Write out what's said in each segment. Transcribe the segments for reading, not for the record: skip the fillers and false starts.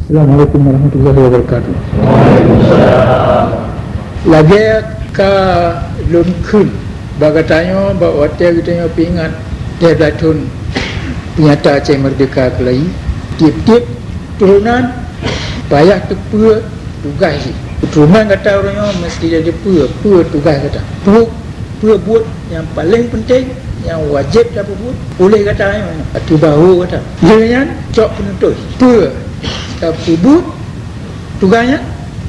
Assalamualaikum warahmatullahi wabarakatuh. Waalaikumsalam. Lagi ka lun kun bagatanyo bahawa hotel kita ingat dia belatun penyata Aceh Merdeka kelai tip-tip turunan payah tepa tugas si turunan kata orangnya mesti dia pe tugas kata pe buat yang paling penting yang wajib dapat buat boleh kata atu bahu kata jangan cok penuntut pe tapi buat tugasnya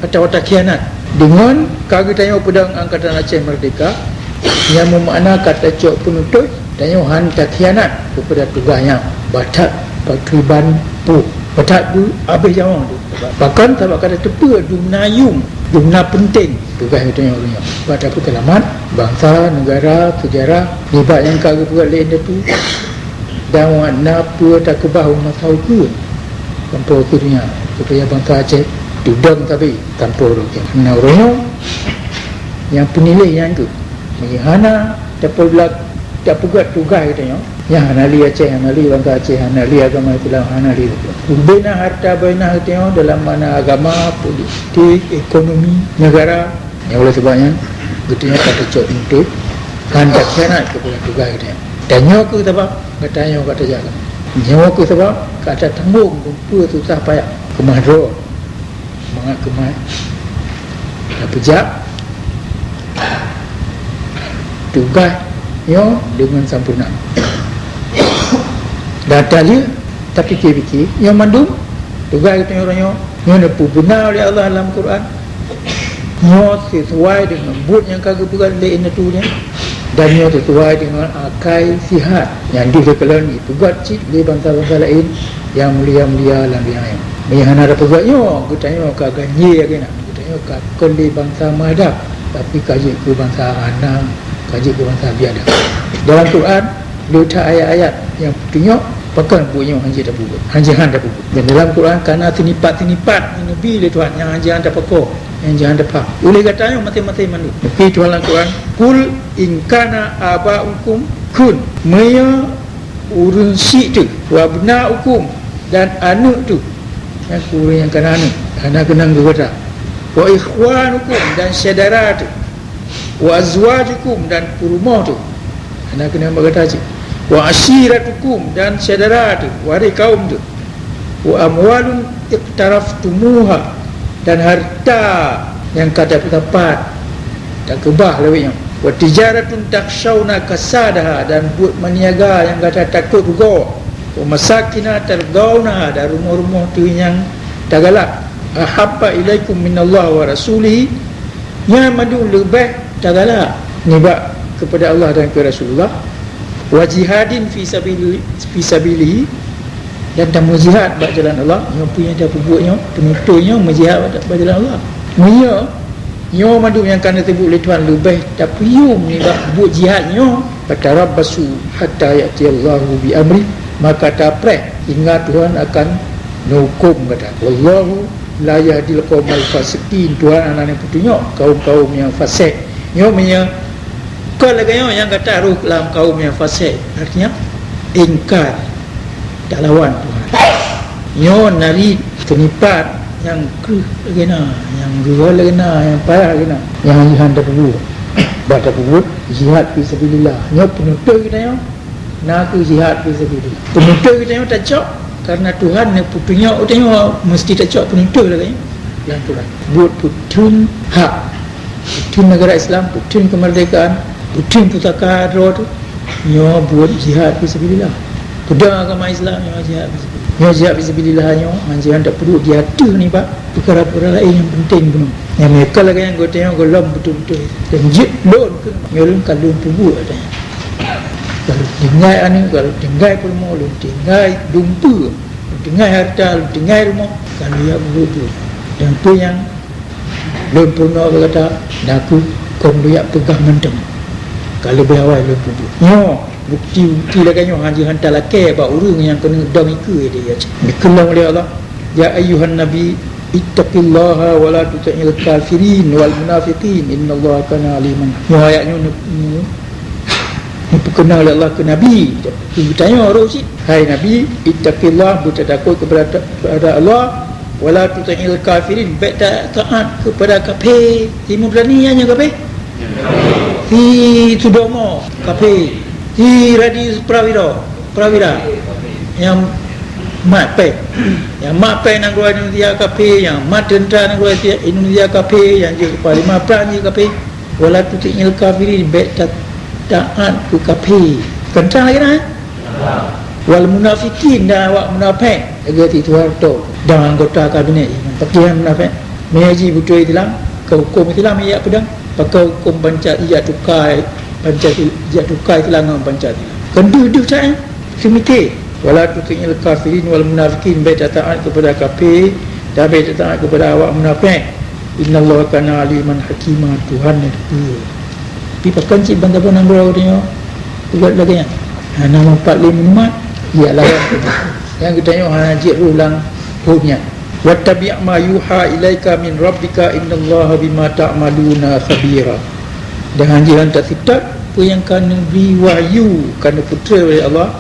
atau otak khianat dengan kagetanya pedang Angkatan Aceh Merdeka yang bermakna kata cok penuntut dan yang hantar khianat kepada tugasnya batat pakriban pu batat tu habis jawang tu bahkan tak kata tepa dumna penting tugas itu yang orangnya pada pengalaman bangsa negara sejarah libat yang kagak buat lain tu dan warna pu tak kebahu masau ke kampung kudunya supaya bangsa Aceh tudang tapi tanpa orangnya orangnya yang penilai yang tu menghana tak pegat tugas katanya yang hanali Aceh, hanali bangsa Aceh, hanali agama Islam, hanali bina harta bina katanya dalam mana agama, politik, ekonomi negara yang oleh sebabnya katanya kata cok untuk hantar khianat kepada tugas katanya dan nyawa sebab katanya kata jaga nyawa sebab kata tanggung kumpul susah payah kemahro semangat kemah dan pejak tugas yo dengan sempurna data dia tapi fikir yang mandum tugas kita orangnya yang benar oleh Allah dalam Quran yo sesuai dengan buat yang kagak bukan lain itu dia dan yo sesuai dengan akai sihat yang dikelan itu tugas cik di bangsa-bangsa lain yang mulia-mulia dalam yang yang ada tugas yo kita yo kagak nye kena kita yo kagak bangsa madap tapi kaji ke bangsa anak kaji ke bangsa biadab dalam Quran letak ayat-ayat yang tunjuk pakai bunyi hanji dah buku hanjihan dah buku dan dalam Quran kerana tinipat-tinipat Nabi le Tuhan yang hanjihan dah pakor yang jangan dapat boleh katanya mati-mati mandi tapi Tuhan dalam Quran kul inkana aba'ukum kun maya urun si tu wa abna'ukum dan anak tu yang kurang yang kena anak kena berkata wa ikhwanukum dan saudara tu wa azwajukum dan rumah tu anak kena berkata je wa ashiratukum dan saudara tu wari kaum tu wa amwalun iqtaraftumuha dan harta yang kada dapat tak kebah lewatnya wa tijaratun takshawna kasadaha dan buat meniaga yang kada takut rugo wa masakina tardawna dan rumah-rumah tu yang tak galak ahabba ilaikum minallah wa rasulihi yang madu lebih tak galak nibak kepada Allah dan kepada Rasulullah wa jihadin fi sabilihi dan tamu jihad bak jalan Allah yang punya dah buatnya penuturnya menjihad bak jalan Allah nya madu yang kana tebuk oleh Tuhan lebih tapi ni bak buat jihadnya fatarabbasu hatta ya'ti Allahu bi amri maka tapre hingga Tuhan akan hukum kata wallahu la yahdil qaumal fasiqin Tuhan anak petunjuk kaum-kaum yang fasik nyo punya kalau yang kata ruh dalam kaum yang fasik artinya ingkar tak lawan Tuhan nyo nari tenipat yang kena yang gua lena yang payah kena yang jihad perlu baca buat jihad fi sabilillah nyo penutur kita yo nak jihad fi sabilillah penutur kita yo tak cok karena Tuhan yang putunya utanya mesti tak cok penutur lah kan yang Tuhan buat putun hak putun negara Islam putun kemerdekaan putun pusaka roh tu nyo buat jihad fi sabilillah pedang agama Islam nyo jihad fi sabilillah nyo jihad fi sabilillah nyo manjian tak perlu dia tu ni pak perkara-perkara lain yang penting pun yang mereka lagi yang go tengok golom betul-betul dan jip lon ke nyo kalun tubuh ada kalau tinggal ani kalau tinggal permo lu tinggal dumpu tinggal harta lu tinggal rumah kalau dia begitu dan tu yang belum pernah berkata aku kau dia pegang mendem kalau berawal lu tubuh nyo bukti laganya haji hantar laki ba urang yang kena dam ikut dia dikelang oleh Allah ya ayyuhan nabi ittaqillaha wa la tuti'il kafirin wal munafiqin innallaha kana aliman ayatnya ni diperkenal oleh Allah ke Nabi dia tanya orang si hai Nabi ittaqillah bertakut kepada Allah wala tuti'il kafirin, baik taat kepada kafir. Timur Berani hanya kafir. Di Sudomo kafir. Di Radis Prawira yang mat pe, yang mat pe nang luar Indonesia kafir, yang mat tentera nang luar Indonesia kafir, yang je parlimen Perancis kafir. Wala tuti'il kafirin, baik taat ke kafir. Kencang lagi dah. Wal munafikin, dan awak munafik agak itu harta dan anggota kabinet pakian munafik mengaji betul itulah ke hukum itulah ia pedang pakai hukum pancat ia tukai itulah ngam pancat kendu saya semite wala tutil kafirin wal munafikin, baik taat kepada kafir dan baik taat kepada awak munafik. Innallaha kana aliman hakimah, Tuhan itu pi pakan cik bangga nang bro dia buat lagi nama 45 minuman ialah yang kita tengok hajir ulang punya wattabi' ma yuha ilaika min rabbika innallaha bima ta'maluna khabira. Dan anjuran tak apa yang kena beri wahyu kerana putera oleh Allah,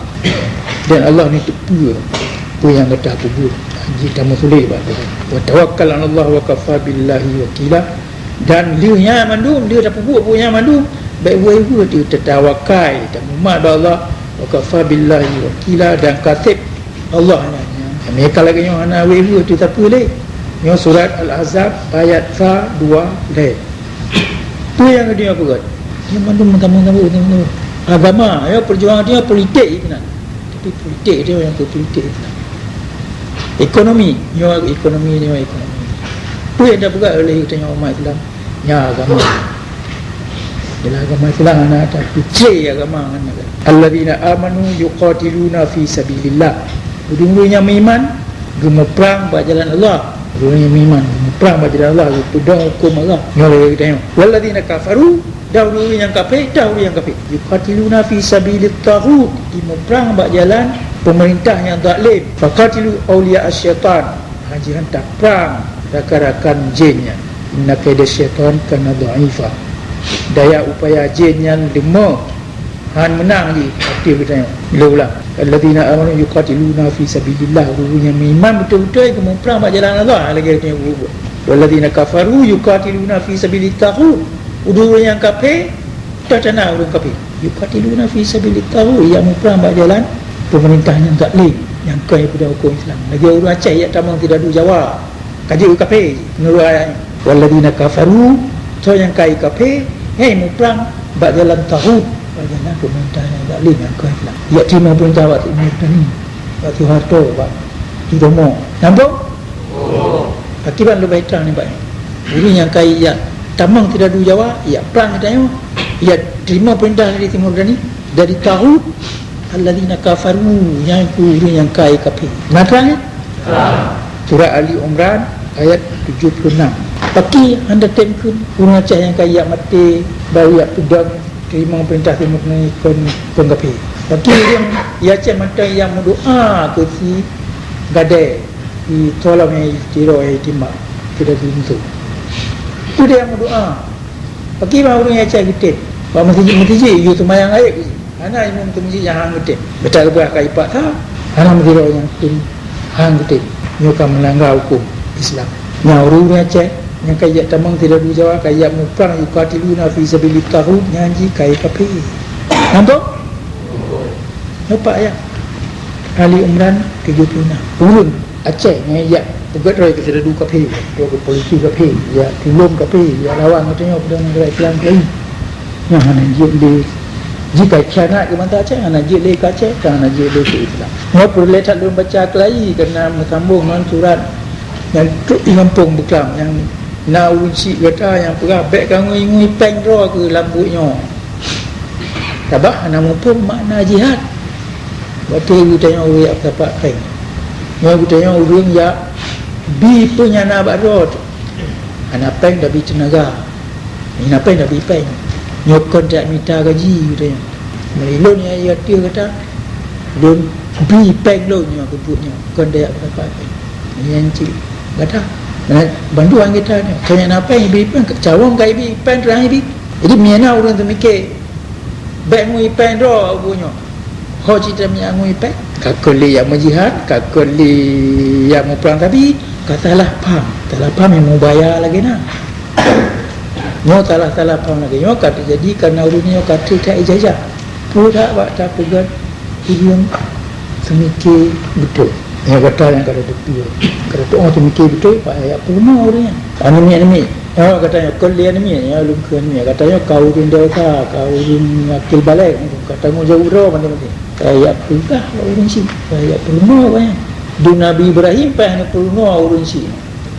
dan Allah ni tepu apa yang kata aku buat. Anjir tak musulik wa tawakkal 'ala Allah wa kafa billahi wakila. Dan dia mandum, dia tak buat punya mandum, baik wahyu dia tertawakal dan umat Allah wa kafa billahi wakila, dan katib Allah hanya mereka lagi yang ana wewe tu tak boleh yang surat Al-Ahzab ayat 2 le tu yang dia buat dia mandum agama ya, perjuangan dia politik itu nak, tapi politik dia yang ke politik itu nak. Ekonomi tu yang dah buat oleh kita umat Islam ya, agama ialah agama Islam anak ada putri agama anak alladzina amanu yuqatiluna fi sabilillah. Orang yang beriman guna perang pada jalan Allah. Orang yang beriman guna perang pada jalan Allah, pedang hukum Allah. Nyoleh kita tengok walladzina kafaru, dahulu yang kafir yuqatiluna fi sabilit taghut, guna perang pada jalan pemerintah yang zalim. Faqatilu awliya asyaitan, haji hantar perang rakan-rakan jinnya. Inna kaida syaitan kana dha'ifa, daya upaya jin yang lemah han menang je. Aktif kita tengok bila ulang alladzina amanu yuqatiluna fi sabilillah, orang yang beriman betul-betul ke perang pada jalan Allah. Lagi kita tengok walladzina kafaru yuqatiluna fi sabilit taghut, orang yang kafir tak nak orang kafir yuqatiluna fi sabilit taghut, yang perang pada jalan pemerintah yang zalim yang kaya pada hukum Islam. Lagi orang Aceh yang tamang tidak ada jawab kaji kafir menurut ayat walladzina kafaru, so yang kaya kafir perang pada jalan taghut, bagaimana pemerintah yang zalim yang kau Islam. Ia terima perintah waktu ini waktu harta waktu domo nampak akibat lebih terang ni baik ini yang kaya tamang tidak ada jawab ia perang kita tengok ia terima perintah dari Timur Dani dari Tahud alladzina kafaru, yang kuri yang kaya kafir. Maknanya surah Ali Imran ayat 76 paki anda temkun orang Aceh yang kaya mati baru ia pedang terima perintah Timur Dani kon kafir. Paki yang ia Aceh mata yang berdoa ke si gadai di tolong yang tiro yang timbak tidak dibentuk itu dia yang berdoa. Paki orang yang Aceh getih bahawa masjid you semayang air anak imam tu masjid yang hang getih betul ke kai pak tak anak tiro yang pun hang getih you akan melanggar hukum Islam. Nah orang Aceh yang kaya tamang tidak dijawab kaya muprang yuqatiluna fi sabilit taghut, nyanyi kaya kafir. Nampak ya Ali Imran 76 urun Aceh yang ya pegat roi ke sedadu kafir, dua ke polisi kafir, ya tilum kafir, ya lawan katanya pada negara Islam lain. Yang hana jile jika cana ke mata Aceh hana jile ke Aceh dan hana jile ke Islam. Mau perlu tak belum baca kelai kerana bersambung dengan surat yang tu di kampung Buklam yang na uci kata yang perah baik ngui peng ro ke lambutnya. Tabah nama pun makna jihad. Waktu ibu tanya orang yang dapat peng. Ibu tanya orang yang bi punya na baro. Anak peng dah bi tenaga. Ini peng dah bi peng. Nyokon tak minta gaji katanya. Melilun yang ia kata belum bi peng lo nya kebutnya. Kon dia dapat peng. Yang cik kata bantuan kita ni tanya apa yang ibu pen cawang kai ibu pen terang ibu jadi miana orang tu mikir baik ngui pen ro punya ho cita mi ngui pen kakoli yang menjihad kakoli yang mau perang tapi salah faham yang mau bayar lagi nak. Nyo salah faham lagi. Nyo kata jadi karena urusnya kata tak ijazah. Pura buat tak pegang yang semikir betul. Yang kata yang kata tepi. Kata tu orang semikir betul pak ayat purna orangnya. Animi. Yang katanya kuliah ni ya luka ni. Katanya kau rindu ka, kau rin akil balik. Kata mu jauh ro mana-mana. Ayat purna orang si. Ayat purna banyak. Di Nabi Ibrahim pa yang purna orang si.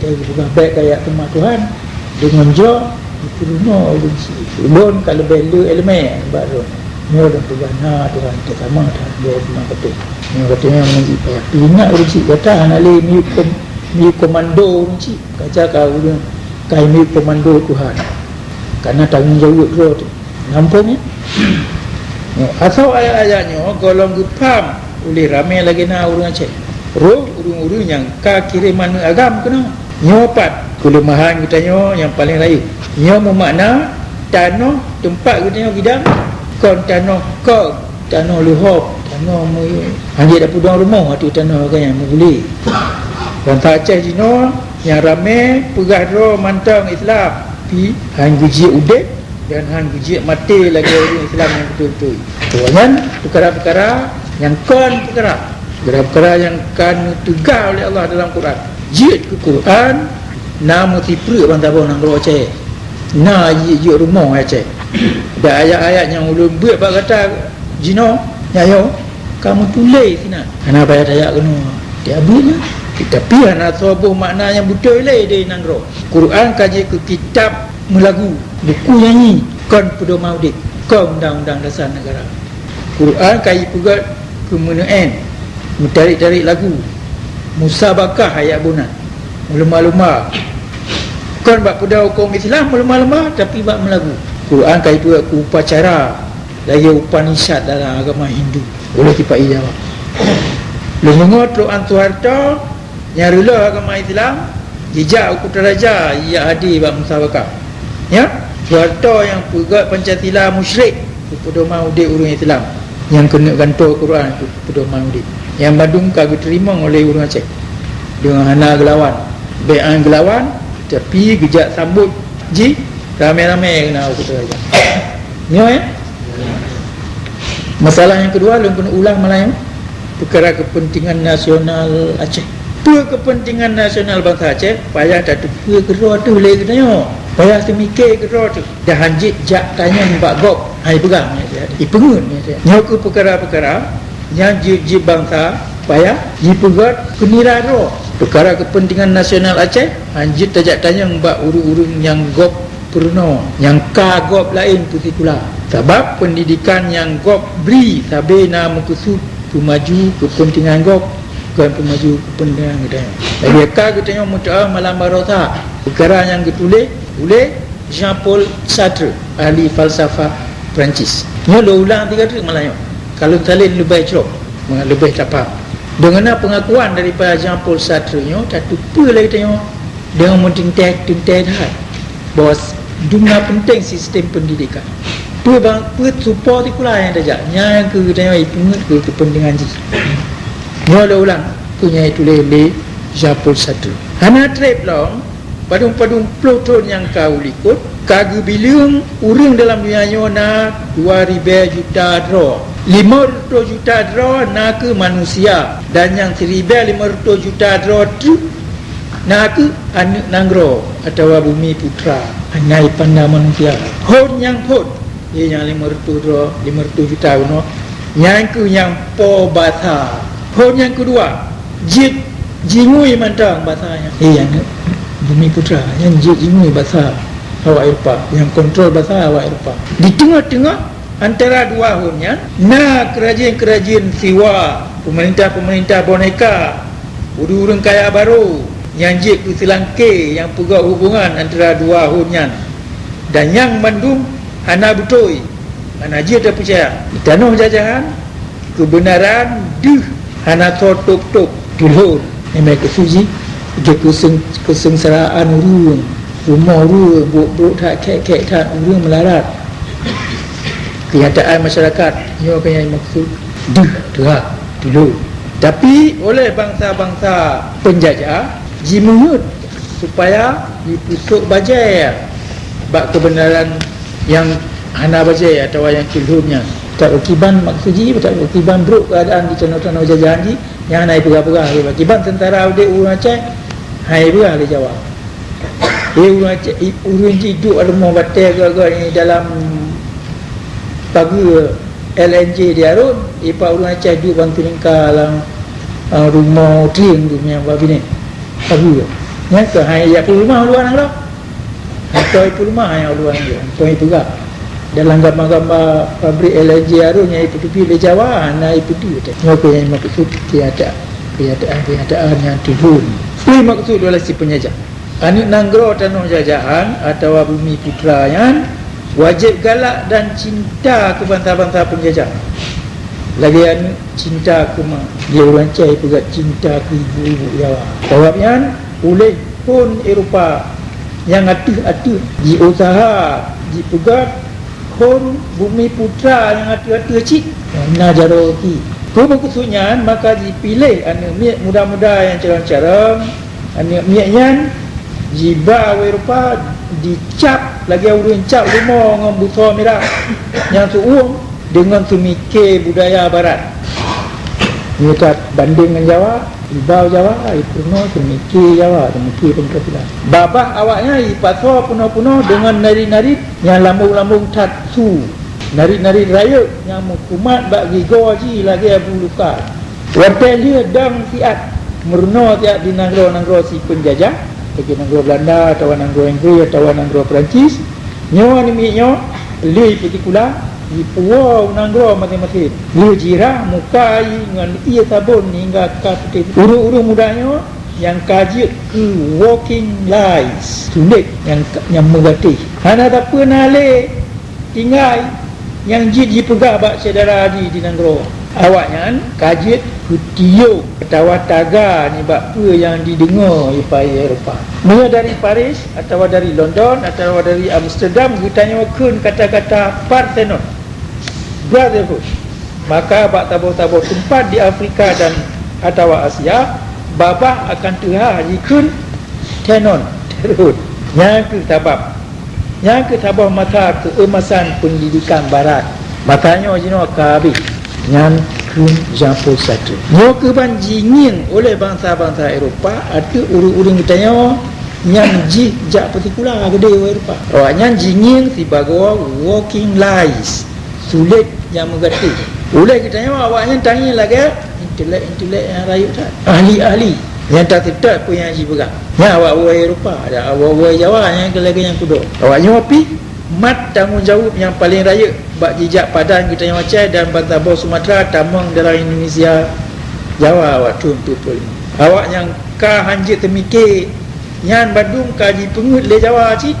Dia juga baik ayat rumah Tuhan dengan jo purna orang si. Belum kalau belu elemen baru. Ni orang pegana Tuhan kita sama dah dia bilang betul. Ni katanya mengaji payah. Ingat orang si kata anak le mi komando orang si. Kaca kau orang kai mi komando Tuhan. Karena tanggungjawab tu. Nampaknya. Asal ayat-ayatnya golong gupam oleh ramai lagi nak orang Aceh. Urung-urung yang kira mana agam kena. Nyopat kelemahan katanya yang paling layu. Nyo bermakna tanah tempat katanya bidang kon tanah luhop, tanah hanya dak pudang rumah tu tanah kan yang boleh. Dan Aceh Cina yang ramai pegah ro mantang Islam pi hang biji udet dan hang biji mati lagi orang Islam yang betul-betul. Tuan perkara-perkara yang perkara yang kan tegak oleh Allah dalam Quran. Jid ke Quran nama tipre bang tabung nang Aceh. Na jid rumah Aceh. Ada ayat-ayat yang ulun buat pak kata jino nyayo kamu tulis sini. Ana bayar ayat kena. Dia habisnya. Tapi ana subuh makna yang betul le di nang Quran kaji ke kitab melagu, buku nyanyi, kon pedoman maudit, kon undang-undang dasar negara. Quran kaji juga kemenaan mentarik-tarik lagu, musabakah ayat bunat, ulama-ulama. Kon bak pedau kaum Islam ulama-ulama tapi bak melagu. Quran kaji juga ke upacara, lagi Upanishad dalam agama Hindu. Boleh tipai jawab. Lengot lo antuharta nyarula agama Islam, jejak ukur raja ia hadir bak musabakah. Ya, suarta yang pegat Pancasila musyrik pedoman udik orang Islam yang kena gantung Quran tu pedoman udik. Yang Badung kagak terima oleh orang Aceh dengan hana gelawan be'an gelawan tapi gejak sambut ji ramai-ramai kena ukur raja. Ya. Masalah yang kedua lu kena ulang Melayu perkara kepentingan nasional Aceh. Kepentingan nasional bangsa Aceh payah tak tu kerja tu boleh katanya. Payah semikir kerja tu. Dah hanjit jak tanya mbak gop. Hai pegang ni saya. Pengun ni saya. Nyok perkara-perkara yang ji bangsa payah ji pegat kenira ro. Perkara kepentingan nasional Aceh hanjit tajak tanya mbak urung-urung yang gop purno, yang ka gop lain putih pula. Sebab pendidikan yang gop beri sabe nama kusut pemaju kepentingan gop bukan pemaju kepentingan kita. Jadi katanya muta'ah malam barosa perkara yang ditulis oleh Jean-Paul Sartre, ahli falsafah Perancis. Nya lo ulang 3 kali Melayu. Kalau salin lebih cerok, lebih tepat. Dengan pengakuan daripada Jean-Paul Sartre nya tak lupa lagi tanya dengan mentintek dah bahawa dunia penting sistem pendidikan. Support ikulah yang tajak. Yang katanya itu kepentingan ji. Nya lo ulang punya itu le Jean-Paul Sartre. Hana trip long padung-padung ploton yang kau likut kagak bilang urang dalam dunia na 2,000 juta draw 500 juta draw na ke manusia dan yang 1,500 juta draw tu na ke anak nanggro atau bumi putra anai pandang manusia hon yang hon dia yang 500 draw 500 juta no yang ke yang po bahasa hon yang kedua jingui mantang bahasanya yang bumi putra yang jingui bahasa awak Eropah yang kontrol bahasa awak Eropah di tengah-tengah antara dua hunnya na kerajaan-kerajaan siwa pemerintah-pemerintah boneka urang kaya baru yang jik ke selangke yang pegang hubungan antara dua hunnya dan yang Bandung ana betul ana jik tak percaya di tanah jajahan kebenaran ana top-top dulur mereka suji dia kesengsaraan urung rumah urung buruk tak kek tak urung melarat kenyataan masyarakat ia yang maksud dulu tapi oleh bangsa-bangsa penjajah jimuhud supaya dipusuk bajai bak kebenaran yang hana bajai atau yang kilhumnya tak ukiban maksudji tak ukiban buruk keadaan di tanah-tanah jajahan yang naik perah-perah ukiban tentara udah urang Aceh hai perah di Jawa urang Aceh urang hidup ada mau batal ke ni dalam pagi LNG dia arun ipa urang Aceh duduk bantu lingkar dalam rumah tring tu yang babi ni pagi ya ke hai ya rumah luar nang atau itu rumah yang luar dia atau itu gak dalam gambar-gambar pabrik LNG arun yang itu di Jawa nah itu dia apa yang maksud keadaan yang timbul ini maksud adalah si penjajah anak nanggro tanah jajahan atau bumi putra yang wajib galak dan cinta ke bangsa-bangsa penjajah lagi anu cinta ke mak dia orang cai juga cinta ke ibu-ibu Jawa sebabnya oleh pun Eropah yang atu-atu di usaha di pegat pun bumi putra yang atu-atu cik na jaroki pun maksudnya maka dipilih anu miak muda-muda yang carang-carang anu miaknya jiba Eropah dicap lagi orang cap rumah dengan busa merah yang suung dengan semikir budaya barat ni tak banding dengan Jawa ibau Jawa itu no semikir Jawa semikir Pancasila babah awaknya ipaswa puno-puno dengan nari-nari yang lambung-lambung tatsu nari-nari raya yang mukumat bagi goji lagi abu luka wartel dia dang siat merno tiap di nanggro si penjajah bagi nanggro Belanda atau nanggro Inggeris atau nanggro Perancis nyawa ni miaknya li particular di puau nanggro masing-masing lu jirah mukai dengan ia sabun hingga kapten urung-urung mudanya yang kaji ke walking lies sulit yang mengerti hana tak pernah le tinggal yang jid pegah bak saudara di nanggro awaknya kaji kutiyo atau taga ni bak apa yang didengar ipai Eropah mula dari Paris atau dari London atau dari Amsterdam ditanya kun kata-kata Parthenon brotherhood maka bak tabur-tabur tempat di Afrika dan atau Asia babah akan terah jikun tenon terhud yang ketabah mata keemasan pendidikan barat makanya jino kabi yang kun jampul satu nyo keban jingin oleh bangsa-bangsa Eropah ada urung-urung kitanya yang jak partikular gede Eropah awaknya jingin si bagawa walking lies sulit yang mengerti oleh kitanya awaknya tanya lagi intelek yang rayu tak ahli-ahli yang tak tetap pun yang jiberang yang awak-awak Eropah ada awak-awak Jawa yang lagi yang kudo awaknya api mat tanggungjawab yang paling raya bak jejak padan kita yang Aceh dan Bantabau Sumatera tamang dalam Indonesia Jawa waktu untuk awak yang ka hanjit temikir yang Bandung kaji pengut le Jawa cik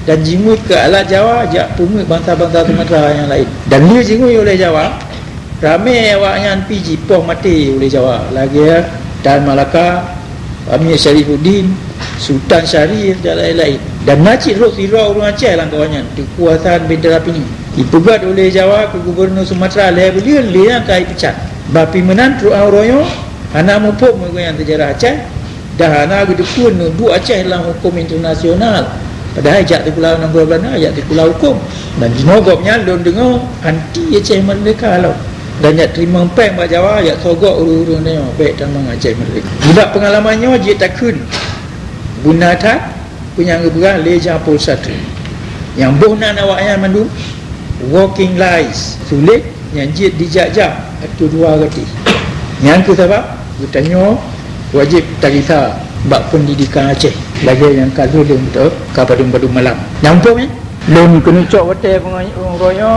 dan jingut ke alat Jawa jak pengut bangsa-bangsa Sumatera yang lain dan dia jingut oleh Jawa ramai awak yang pergi poh mati oleh Jawa lagi ya dan Malaka Amir Syarifuddin Sultan Syarif dan lain-lain dan Najib Rok Sirah orang Aceh lah kawannya kekuasaan bendera ini dipegat oleh Jawa ke Gubernur Sumatera leher beliau yang kaya pecat bapi menan Ruang Royo anak mupuk menggunakan sejarah Aceh dah anak gedepun dua Aceh dalam hukum internasional padahal ajak terpulau Nanggro Belanda ajak terpulau hukum dan jenogopnya lon dengar anti Aceh Merdeka lah dan jak terima peng bak Jawa jak sogok urung-urung dia baik tamang Aceh Merdeka budak pengalamannya dia takun bunata punya ngeberah le jampul satu yang bohnan awaknya mandu walking lies sulit yang jid dijak-jak atau dua kati yang ke sebab bertanya wajib tarisa bak pendidikan Aceh lagi yang kalau dia betul kapadung-padung malam nyampung lun kena cok hotel orang royo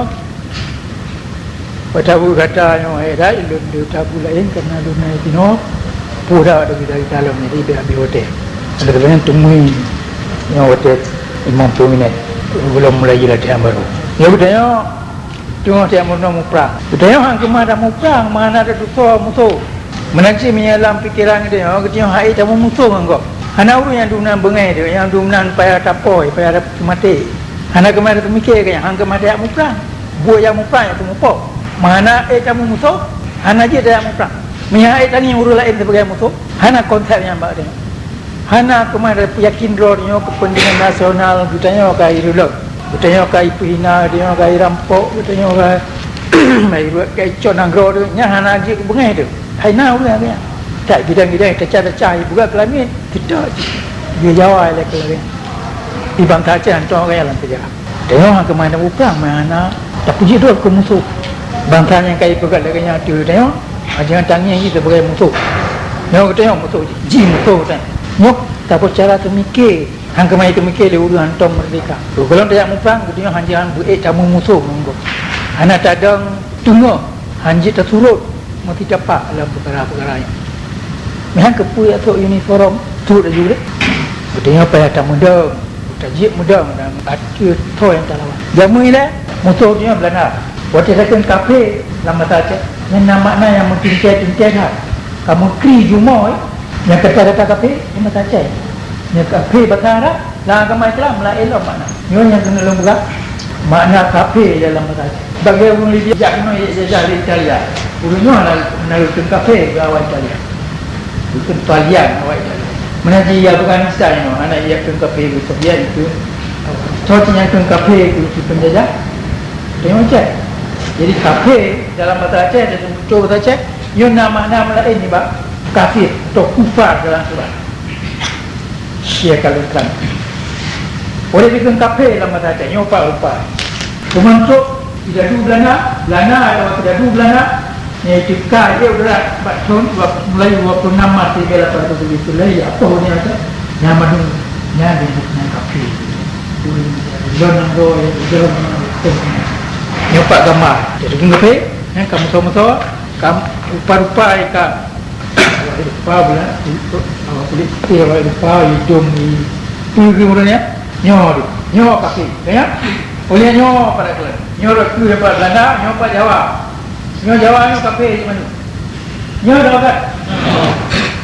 pada kata yang dah lun dia tabu lain kerana lun naik dino pura dari dalam ni dia ambil hotel ada banyak temui yang hotel 50 minit belum mulai latihan baru ya budaya cuma dia mau perang budaya hang kemana mau perang mana ada dosa musuh menanti menyalam fikiran dia ketika hai tak mau musuh engkau anak orang yang dunan bengai dia yang dunan payah tapoi payah mati anak kemana tu mikir kan hang kemana mau perang buat yang mau perang itu mau mana kamu musuh anak je dia mau perang mihai tani urus lain sebagai musuh anak konsep yang bak dia Hana kemana yakin rohnya kepentingan nasional gutanya kai dulu. Gutanya kai pihina, dia kai rampok, gutanya kai conang roh tu nya hana ji bengai tu. Hai nau lah dia. Tak gidang-gidang tercah-tercah buka kelamin. Tidak. Dia jawab lah kelamin. Di bangsa Aceh antok orang yang terjadi. Tengok kemana perang mana tak puji tu ke musuh. Bangsa yang kai pegat lagi nya tu tengok. Jangan tangnya kita sebagai musuh. Tengok musuh ji musuh kan. Nyok tak cara termikir. Hang kemai termikir dia urus hantam merdeka. Kalau tak mau perang dia hanjian buat tamu musuh monggo. Anak tadang tunggu hanji tersurut mesti dapat dalam perkara-perkara ini. Memang kepui atau uniform tu dah juga. Betulnya apa yang tak mudah. Tajik mudah dan ada tu yang tak lawan. Jamu ini musuhnya Belanda. Waktu saya kafe lama saja. Yang nama yang mengkintai-kintai kamu kri jumoy yang kata-kata kafe lama saja. Yang kafe bakara lah agama Islam lah elok makna. Yang kena lembuga makna kafe dalam saja. Bagi orang Libya jangan jajah di Italia. Urusnya nak kafe ke awal Italia. Bukan Italian awal Italia. Mana dia Afghanistan no, anak dia ke kafe ke Soviet itu. Contohnya ke kafe ke penjajah. Tengok cek. Jadi kafe dalam bahasa Aceh dan betul bahasa Aceh, yo nama-nama lain ni bang, kafir atau kufar dalam surat. Dia kalungkan. Oleh bikin kafe dalam bahasa Aceh, nyopa lupa. Termasuk tidak dulu Belanda atau tidak dulu Belanda. Iaitu dia sudah mulai 26 Mac 1870 lagi apa ni ada nama dulu nyari dengan kafe jangan roy jangan nyopak gambar jadi kafe kamu sama-sama kamu rupa-rupa ikan rupa bulan kulit putih rupa hidung itu kemudiannya nyor kafe ya oleh nyor pada kelas nyor tu dapat Belanda nyor pada Jawa. Nyo Jawa nyo kafe di mana? Nyo dah kan?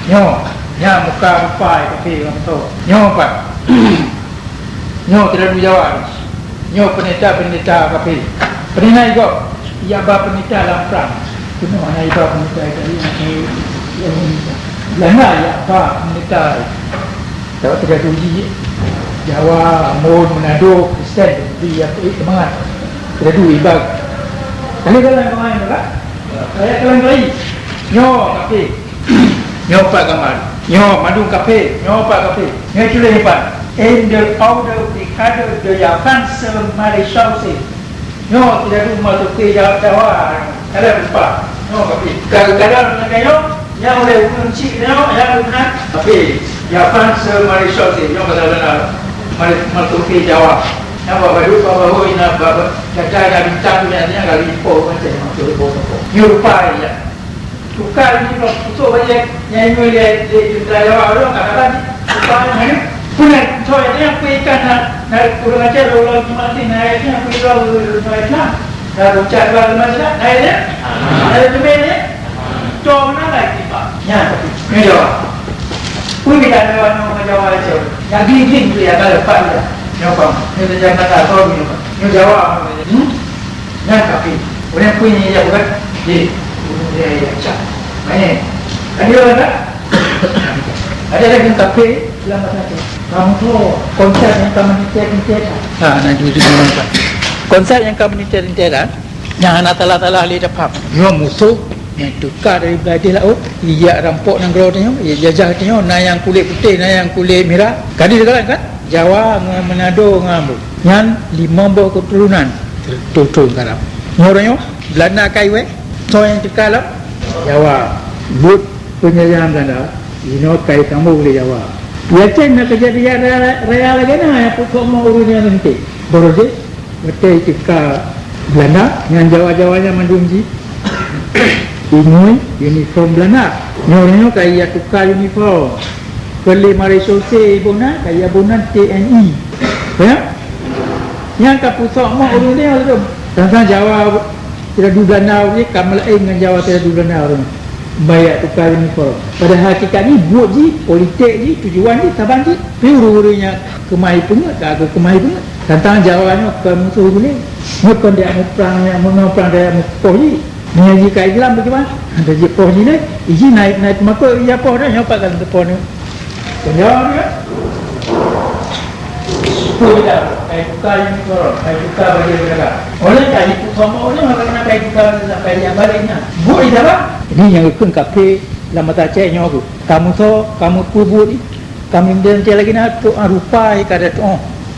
Nyo muka rupa kafe orang tu. Nyo apa? Nyo tidak di Jawa. Nyo pendeta kafe. Pendeta juga. Ia ba pendeta dalam perang. Kuno ana iba pendeta tadi yang Belanda ya ba pendeta. Tahu tidak uji Jawa, Ambon, Manado, Kristen dia semangat. Tidak iba. Kali yang main tak? Saya kalian lagi. Nyo kafe. Nyo pak gambar. Nyo madu kafe. Nyo pak kafe. Nyo tulis apa? In the order decade de la France maréchal se. Nyo tidak rumah tu ke Jawa. Kalian lupa. Nyo kafe. Kadang-kadang nyo yang oleh kunci nyo yang benar kafe. Ya France maréchal se. Nyo kata benar. Masuk ke Jawa. Yang bawa ina bawa jaga bintang punya dia kali po macam tu po. Nyurupai ya. Tukar ni kalau tu banyak yang mulai di Jawa orang kata tukar ni punya tu yang kuikan nak kurang ajar orang mati naiknya kuikan naiknya. Dah ucap baru macam naiknya. Ada tu ni. Jom mana lagi pak? Ya, ni Jawa. Pun kita orang Jawa aja. Yang gini tu ya kalau pak ya. Nyopang, ni jangan tak tahu ni. Ni Jawa, yang kafe. Orang punya dia bukan, dia cak. Mana? Ada orang tak? Ada lagi kafe dalam masa tu. Kamu tu konsep yang kamu nintet. Nanti itu nampak. Konsep yang kamu nintet, yang anak talah lihat apa? Yo musuh yang tukar dari beladil laut, ia rampok nang grau tanya, ia jajah tanya, yang kulit putih, yang kulit merah. Kadi dekat kan? Jawa dengan Manado dengan Ambon. Yang 5 buah keturunan betul sekarang. Orangnya Belanda kaiwe, so yang cekalah Jawa. But penjajahan Belanda, ini kai kamu boleh Jawa. Biasa nak kejadian real lagi na yang pokok mau urusnya nanti. Berarti betul cekal Belanda dengan Jawa-Jawanya mandumji. Ini uniform Belanda. Orangnya kai tukar uniform. Kali mari sosial ibuna kaya bunan TNI. Ya? Yang kapusok mau urus dia tu. Tentang Jawa tidak Belanda ni kamalain dengan Jawa tidak Belanda orang. Bayar tukar uniform. Pada hakikat ni buat ji politik ji tujuan ji taban ji. Piuru-urunya kemai pungut ke kemai pungut. Tentang Jawa ni ke musuh boleh. Mukon dia perang yang menopang dia mukoh ji. Ni ji kai Islam bagaimana? Ada ji poh ji ni. Iji naik maka ia poh dah nyopak kan poh ni. Kenapa dia? Sudah, kayak tukar ini korang, kayak tukar bagi mereka. Oleh kayak itu sama orang akan nak kayak tukar sampai yang baliknya. Buat itu apa? Ini yang ikut kafe lama tak cek nyawa. Kamu so, kamu kubur ni, kamu dan cek lagi nak tu rupa ikada tu,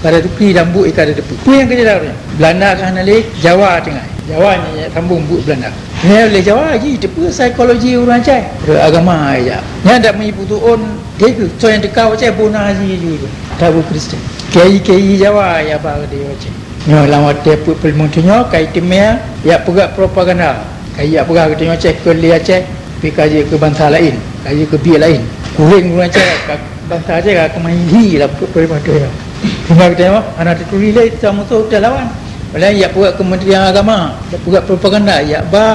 kada tu pi dan bu ikada tu. Tu yang kerja dah. Belanda kan nalik Jawa tengah. Jawa ni sambung bu Belanda. Ni oleh Jawa lagi, depa psikologi orang cek. Beragama aja. Yang tak mengibu tu on, dia tu so yang dekau cek bona haji juga. Tahu Kristen. Kiai Jawa ya apa dia macam. Nyo lama dia put pelmontunya kai timnya ya pegat propaganda. Kai ya pegat dia macam ke dia cek pi kaji ke bangsa lain, kaji ke biar lain. Kuring orang cek bangsa aja ke main hi lah pelmontunya. Cuma kita anak tu relate sama tu dah lawan. Padahal ya pegat Kementerian Agama, ya pegat propaganda ya ba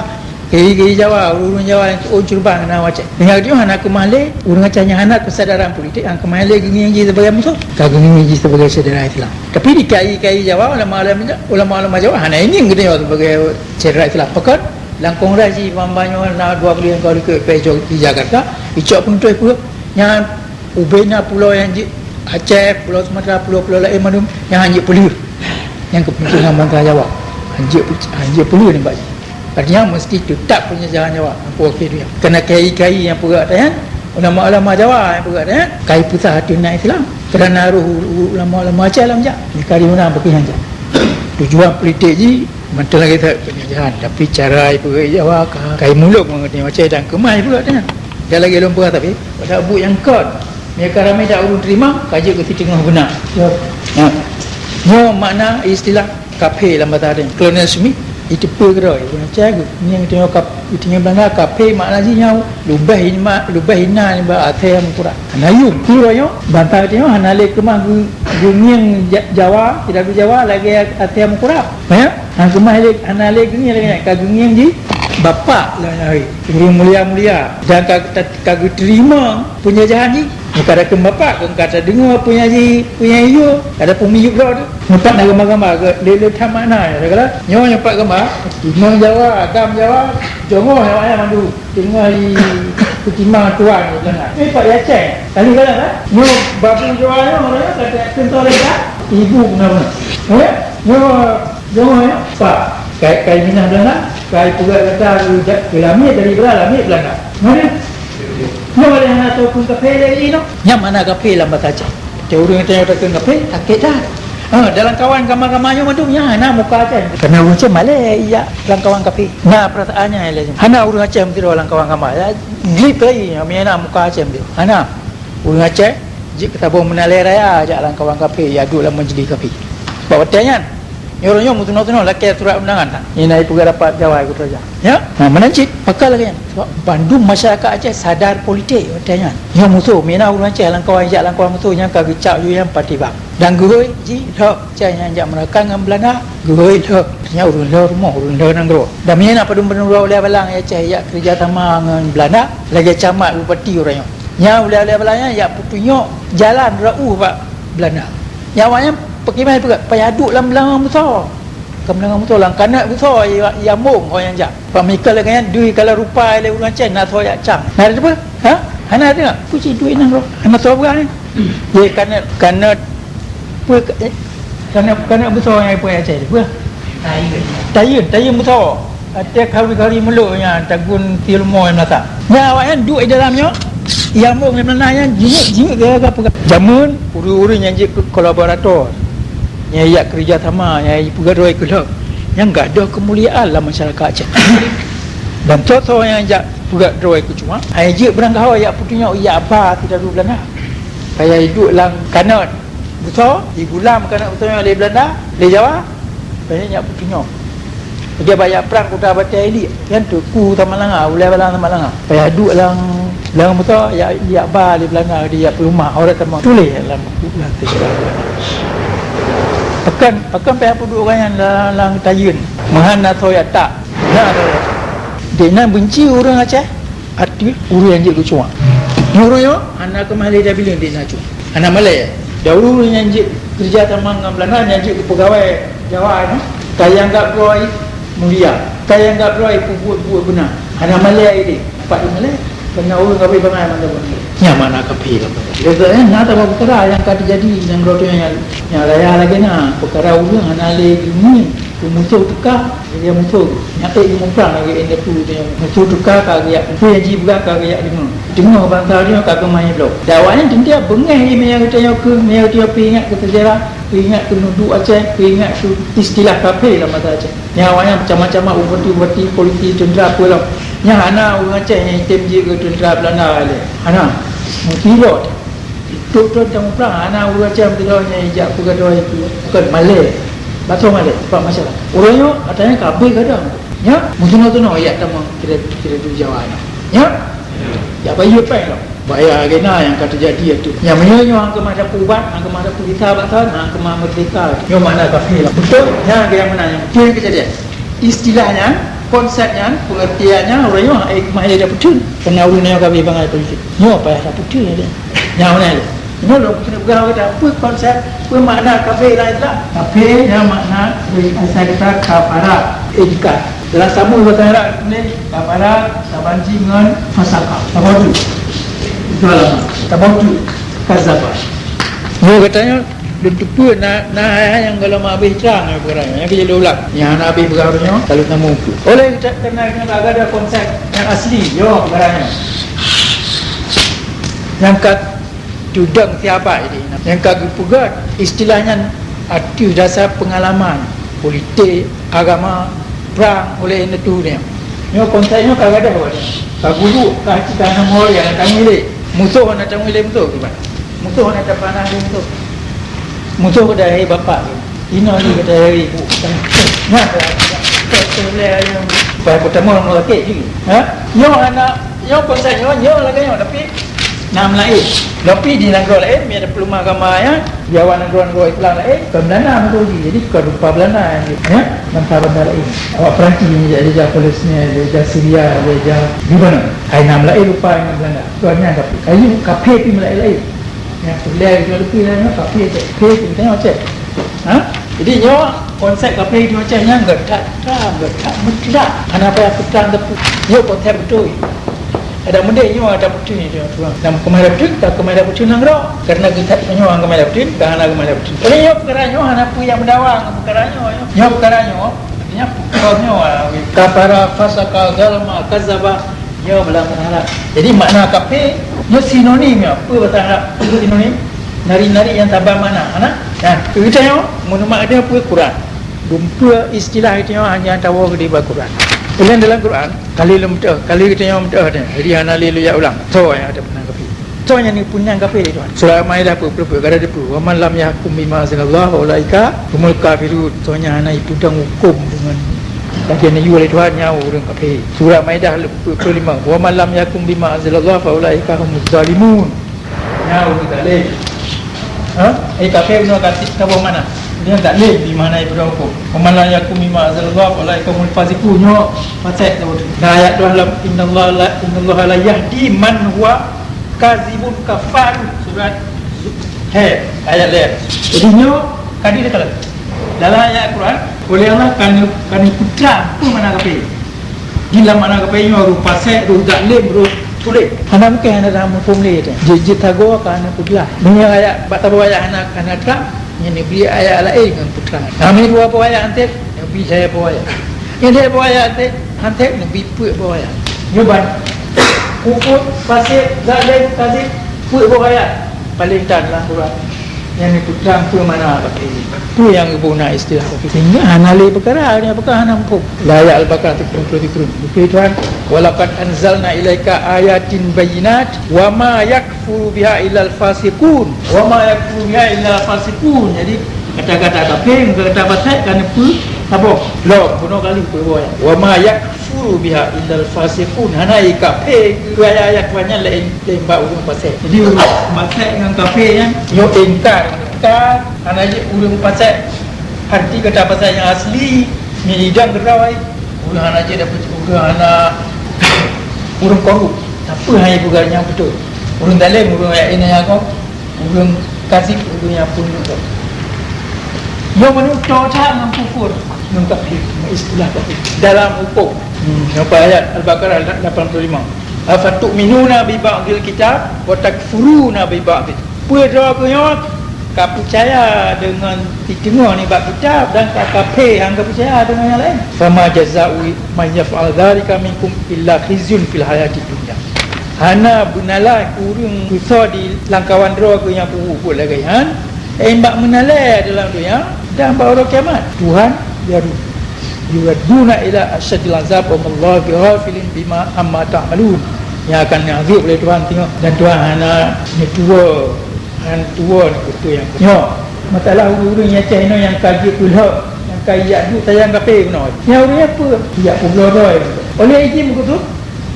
Kiai Jawa, urun Jawa yang curbang nak macam. Dengan dia anak kemale, urun macamnya anak kesadaran politik, yang kemale gini yang sebagai musuh, kagum ini sebagai saudara Islam. Tapi di Kiai Jawa, ulama Jawa, anak ini yang dia sebagai saudara Islam. Pekat, langkong raji, mambanyo na 20 yang kali ke di Jakarta, icok pun tu pula, yang ubena pulau yang Aceh, Pulau Sumatera, pulau lain mana, yang anjik pelur, yang kepentingan bangsa Jawa, anjik pelur ni bagi. Artinya mesti tetap punya jalan Jawa apa okey dia. Kena kiai-kiai yang pegat kan, ulama-ulama Jawa yang pegat kan, kai pusat hati nak Islam. Kerana ruh ulama-ulama Aceh lah macam. Ni kari mana bagi hanja. Tujuan politik ji mantul lagi tak penjajahan, tapi cara pegat Jawa kai muluk mengerti Aceh dan Kemai pegat kan. Dia lagi lumpur tapi pada bu yang kod. Mereka ramai tak urun terima, kaji ke tengah benar. Ya. Yo makna istilah kafe dalam bahasa Arab. Kolonialisme itu pergerak itu macam ni yang tengok itu yang Belanda kafe maknanya lubah hina ni bah atem kurang nayum kiroyo bantah tengok hanale kemah gunging Jawa tidak di Jawa lagi atem kurang ya kemah hanale gunging lagi kagunging ji bapa lah hari guru mulia dan kagak terima punya jahan ji kada ke bapa kata dengar punya ji punya iyo ada pemiyuk dah tu nampak nak gambar-gambar ke lele tham makna ya kala nyo nampak gambar timang Jawa agam Jawa jongoh yang ayah mandu tengah di kutimang tuan ni jangan pak ya cek kali kala lah nyo babu Jawa ni orang kata contoh lagi ibu kenapa nyo jongoh ya pak kai minah Belanda kai pegat kata kelami dari Belanda mana nyo ada yang tahu pun kafe lagi no yang mana kafe lambat saja orang yang tengok kafe sakit dah. Dalam kawan gambar-gambarnya macam nak muka aja. Karena macam malai iya dalam kawan kafe. Nah perasaannya ya lazim. Hana urang Aceh mesti dalam kawan gambar. Ya glip lagi yang nak muka Aceh mesti. Hana urang Aceh jik kita bawa menalai raya aja dalam kawan kafe ya duduk dalam majlis kafe. Bawa tanya Nyorongnya mutu-mutu laki surat undangan tak? Ini naik pegawai dapat Jawa ikut saja. Ya, menancit pakal lagi. Sebab Bandung masyarakat Aceh sadar politik katanya. Yang musuh, mina orang Aceh langkauan jak langkauan musuh yang kagicak ju yang parti bang. Dan gurui ji dah Aceh yang jak menekan dengan Belanda, gurui dah. Nya urun dah rumah, urun dah nanggro. Dan mina padung benura oleh balang Aceh ya kerja sama dengan Belanda, lagi camat bupati orangnya. Nya oleh balangnya ya putunya jalan rau pak Belanda. Nyawanya perkhidmatan juga payaduk dalam belakang besar ke belakang besar lang kanak besar yang mung orang yang jak pak mikal lagi kan duit kalau rupai le orang Cina nak soyak cang nak ada apa ha hana ada tak puji duit nang ro hana so berani ye kanak kanak besar yang apa Aceh apa tayun besar ada kali mulutnya tagun tilmo yang nata nya awak kan duit dalamnya yang mung yang menanya jingik dia apa jamun uri-uri yang jadi kolaborator yang ia kerja sama yang pegawai kelab yang enggak ada kemuliaan dalam masyarakat Aceh. Dan contoh yang jak pegawai ku cuma aje berangkau ya putunya ia apa tidak dulu Belanda. Kayak hidup lang kanat besar di gulam kanat besar dari Belanda dari Jawa banyaknya putunya. Dia bayar perang kota batai ini kan tu ku tamalanga ulai balang tamalanga. Kayak hidup lang besar ya ia apa di Belanda dia rumah orang tamal tulis dalam buku Pekan pihak penduduk orang yang dalam tayun Mahana Toya tak dia nak benci orang Aceh arti orang yang jadi cuma orang yo anak ke Malay dah bilang dia nak cuma anak Malay dahulu yang jadi kerja sama dengan Belanda yang jadi pegawai Jawa ni kaya enggak beroi mulia kaya enggak beroi buat benar anak Malay ini Pak Malay kena orang ngapai bangai mana pun Yang mana kafir lah. Dia nak tahu perkara yang kata jadi yang rodo yang raya lagi na perkara ulang anale ini musuh tukar dia musuh yang ilmu perang lagi ini tu dia musuh tukar kagak tu yang jiba kagak dengar bangsa dia kagak main blok dakwanya dia bengai yang kita yang ke yang dia ingat ke sejarah ingat ke nudu Aceh ingat ke istilah kafir lah masa Aceh nyawanya macam-macam ubati polisi tentera apa lah yang anak orang Aceh yang hitam je ke tentera Belanda ada anak pilot itu tentang perang anak orang Aceh betul yang hijab pegawai itu bukan Malay Batul Malay sebab masalah orangnya katanya kabel kadang ya mungkin ya tamang kira tu jawabnya ya ya bayi apa ya bayar gena yang kata jadi itu yang menyonya angka mana pubat angka mana pulita bahkan angka mana merdeka yo mana kafir betul ya yang mana yang betul kejadian istilahnya konsepnya pengertiannya orangnya hikmah dia betul kena urunnya kami bangai politik yo apa ya betul dia yang mana ini loh kita bergaul kita apa konsep apa makna kafir lain lah kafir yang makna asal kata kafara etika dalam samu berkata ni kafara sabanci dengan fasaka tabotu itulah tabotu kazaba dia katanya Dutupu na yang kalau habis terang yang kerja ulang yang habis bergaulnya kalau namu oleh kena ada konsep yang asli yo beranya yang kat tudang siapa ini yang kagak pegat istilahnya arti dasar pengalaman politik agama perang oleh itu dia yo konsepnya kagak ada buat kagulu kita nama yang kami le musuh nak tamu le betul ke musuh nak panah le betul musuh dah bapa ini ni kata ibu nah boleh yang pada pertama orang lelaki juga ha yo anak yo konsepnya yo lagi yo tapi nam lain tapi di negara lain dia ada peluma agama ya Jawa negara-negara Islam lain ke Belanda betul jadi ke rupa Belanda ya bangsa-bangsa lain awak Perancis ni jadi Palestin jadi Syria jadi Lebanon hai nam lain rupa yang Belanda tuannya tapi kayu kafe pi lain yang sebelah itu lebih lain kafe tu tengok cek ha jadi nyawa konsep kafe itu macamnya getak mutlak apa yang petang tepu yo konsep betul ada mudahnya ada betul ni dia tuan dan kemana betul tak kemana betul nangrau karena kita punya orang kemana betul karena kemana betul kalau yo perkaranya anak pu yang mendawang perkaranya yo perkaranya nya perkaranya kafara fasaka zalma kazaba yo belakang jadi makna kafe yo sinonimnya apa bahasa Arab sinonim nari-nari yang tabah mana anak nah kita yo menemak dia apa Quran dumpa istilah itu hanya tahu di Quran Ulang dalam Quran kali kita yang mudah dia jadi anali lu ya ulang so yang ada penang kafir so yang ni punya kafir itu surah Maidah berapa ada wa man lam yahkum bima anzalallahu ulaika humul kafirun so nya ana itu dang hukum dengan bagian you oleh Tuhan nya orang kafir surah Maidah 25 wa man lam yahkum bima anzalallahu ulaika humuz zalimun nya orang zalim kafir no kafir tahu mana dia tak leh di mana itu hukum. Pemalan yakum mimma azallahu alaikumul fasiqun pasal tu. Ayat dalam innallaha la yahdi man huwa kadzibun kafar surat ayat le. Jadi nyo kadi dia kalau dalam ayat Quran oleh Allah kan putra tu mana kape. Gila mana kape nyo rupa pasal ru tak leh ru tulis. Ana mungkin ada dalam hukum le tu. Jitago kan pudlah. Dunia ayat batawa ayat anak tak ini beli ayat lain dengan putra. Kami dua ayat antek, Nabi saya ayat. Yang dia ayat antek, Nabi put ayat. Nyoban. Kufur, fasik, zalim, kadzib, put ayat. Paling tanlah Quran. Yang ni putra pun mana apa ini. Tu yang guna istilah sehingga anali perkara ni apakah nampu. La ayat al-Baqarah 33. Okey tuan, walaqad anzalna ilaika ayatin bayyinat wa ma yakfuru biha illal fasiqun. Wa ma yakfuru biha illal fasiqun. Jadi kata-kata kafir kata fasik kan apa? Apa? Lo guna kali tu ayat. Wa ma yakfuru biha illal fasiqun. Hanai kafir tu ayat banyak lain bab urang fasik. Jadi fasik dengan kafir kan yo ingkar kan anak urang fasik arti kata pasal yang asli ni hidang gerawai urang anak je dapat urang anak urang korup apa hanya bukan yang betul urang dalam urang ayat ini aku urang kasih urang yang pun betul yang menuntut dengan kufur dengan kafir istilah kafir dalam hukum apa ayat Al-Baqarah 85 Afatu'minuna bi ba'dil kitab wa takfuruna bi ba'd. Punya percaya dengan tengok ni bab kitab dan kafir hang percaya dengan yang lain. Fama jazaa'u man yaf'al dzalika minkum illa khizyun fil hayatid dunya. Hana benalah kurung susah di langkawan neraka yang puruk lagi han. Mbak menalai dalam dunia dan pada kiamat Tuhan yuraduna ila asyadil azab wa mallahu ghafilin bima amma ta'malun. Yang akan azab oleh Tuhan tengok dan Tuhan hana ni tua ni kutu yang tengok masalah urus yang China yang kaji pula yang kaya du sayang kafe benar yang urus apa tidak pula oleh izin begitu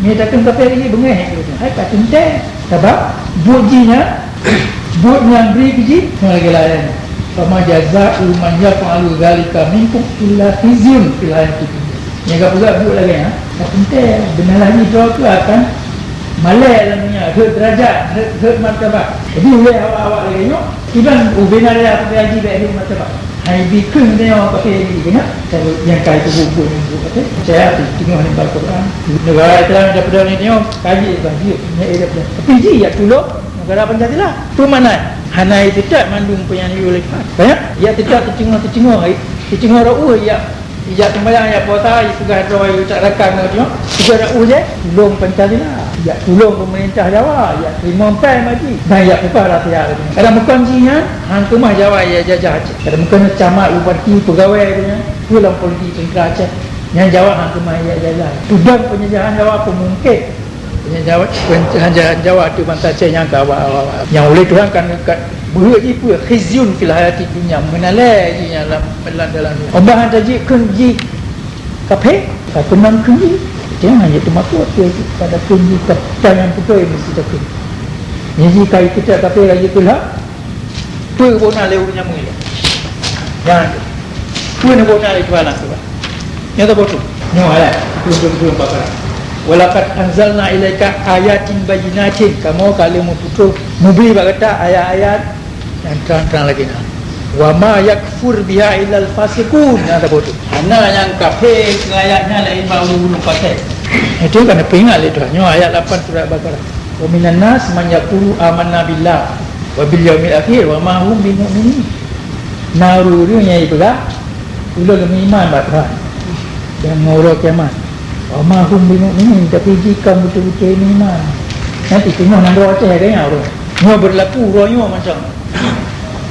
ni takkan kafe lagi bengah hai kat tentang sebab bujinya buat yang beri biji lagi lain sama jazaa'u man yaf'alu dzalika minkum illa khizyun fil hayatid dunya. Yang enggak pula buat lagi ya. Tak penting benar lagi doa tu akan malai dalamnya derajat martabat. Jadi boleh awak lagi tengok iban benar dia apa haji baik martabat. Hai bikun dia orang pakai lagi kena yang kai tu buku ni buku kata saya tengok ni Al-Quran negara Islam daripada ni tengok kaji bagi ni dia punya tapi ji ya tolong negara Pancasila tu mana hanai tidak mandung punya ni oleh banyak ya tidak tercengung rau ya sembahyang ya puasa ya sudah roi tak rakam tengok sudah rau je tolong Pancasila ya tolong pemerintah Jawa ya terima pai mati dan ya apa rakyat ada bukan jinya hang rumah Jawa ya jajah ada bukan camat bupati pegawai punya pulang politik tentera Aceh yang Jawa hang rumah ya jajah sudah penjajahan Jawa pun mungkin penjajahan Jawa tu bangsa Aceh yang kawal yang oleh Tuhan kan berhenti pun khizyun fil hayatid dunya menalai je dalam obahan taji kunji kape kunang kunji jangan je termasuk pada kunji kapal yang betul mesti takut ni jika kita kape lagi pula tu bona leunya mula jangan tu ni bona itu anak tu yang tak betul nyolah belum bakar walaqad anzalna ilaika ayatin bayyinatin kamu kalau mau putus mubli berkata ayat-ayat yang terang-terang lagi nah wa ma yakfur biha illal fasiqun ada betul ana yang kafir ayatnya lain baru pakai itu kan peringat itu hanya ayat 8 surah Baqarah wa minan nas man yaqulu amanna billah wa bil yaumil akhir wa ma hum bimu'minin narurunya itu lah ulah iman bakar dan ngoro kiamat wa ma hum bimu'minin tapi jika betul-betul iman nanti tengok nang doa Aceh kayaknya orang nyo berlaku royo macam